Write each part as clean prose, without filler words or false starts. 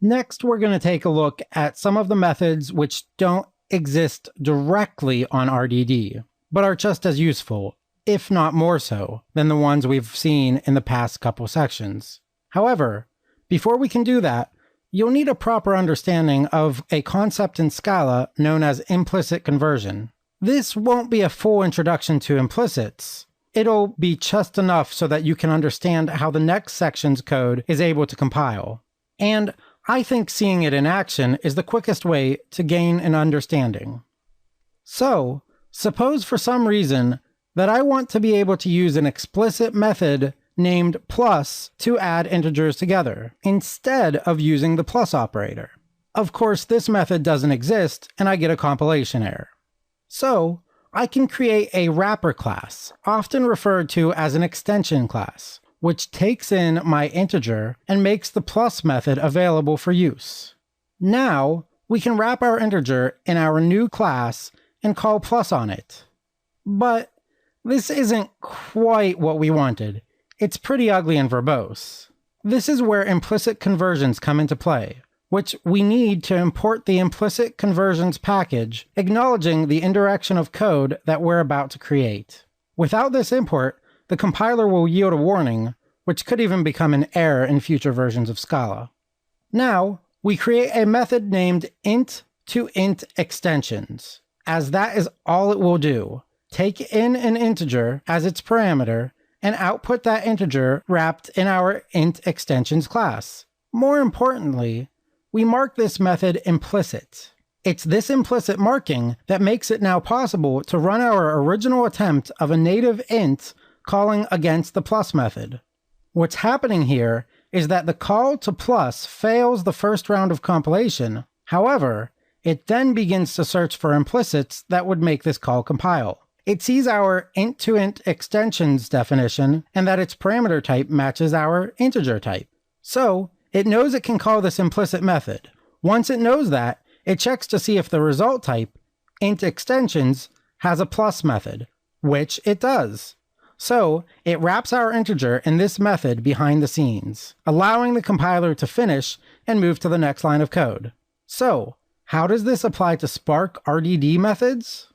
Next, we're going to take a look at some of the methods which don't exist directly on RDD, but are just as useful, if not more so, than the ones we've seen in the past couple sections. However, before we can do that, you'll need a proper understanding of a concept in Scala known as implicit conversion. This won't be a full introduction to implicits. It'll be just enough so that you can understand how the next section's code is able to compile. And I think seeing it in action is the quickest way to gain an understanding. So, suppose for some reason that I want to be able to use an explicit method named plus to add integers together, instead of using the plus operator. Of course, this method doesn't exist, and I get a compilation error. So, I can create a wrapper class, often referred to as an extension class, which takes in my integer and makes the plus method available for use. Now, we can wrap our integer in our new class and call plus on it. But this isn't quite what we wanted. It's pretty ugly and verbose. This is where implicit conversions come into play, which we need to import the implicit conversions package, acknowledging the indirection of code that we're about to create. Without this import, the compiler will yield a warning, which could even become an error in future versions of Scala. Now, we create a method named int2int extensions, as that is all it will do. Take in an integer as its parameter, and output that integer wrapped in our int extensions class. More importantly, we mark this method implicit. It's this implicit marking that makes it now possible to run our original attempt of a native int calling against the plus method. What's happening here is that the call to plus fails the first round of compilation. However, it then begins to search for implicits that would make this call compile. It sees our int2int extensions definition and that its parameter type matches our integer type. So, it knows it can call this implicit method. Once it knows that, it checks to see if the result type, int extensions, has a plus method, which it does. So, it wraps our integer in this method behind the scenes, allowing the compiler to finish and move to the next line of code. So, how does this apply to Spark RDD methods?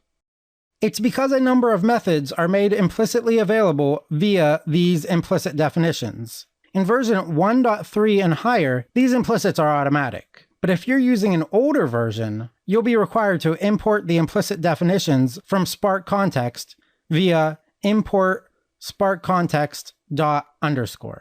It's because a number of methods are made implicitly available via these implicit definitions. In version 1.3 and higher, these implicits are automatic. But if you're using an older version, you'll be required to import the implicit definitions from Spark context via import spark_context._.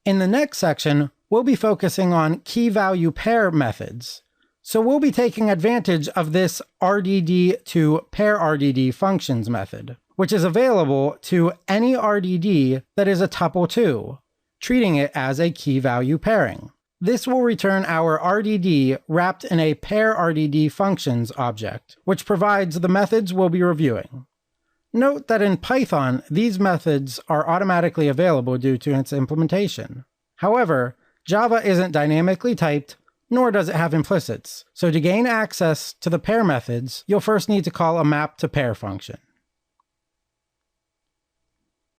In the next section, we'll be focusing on key value pair methods. So we'll be taking advantage of this RDD to pair RDD functions method, which is available to any RDD that is a tuple 2, treating it as a key value pairing. This will return our RDD wrapped in a pair RDD functions object, which provides the methods we'll be reviewing. Note that in Python, these methods are automatically available due to its implementation. However, Java isn't dynamically typed, nor does it have implicits. So to gain access to the pair methods, you'll first need to call a map to pair function.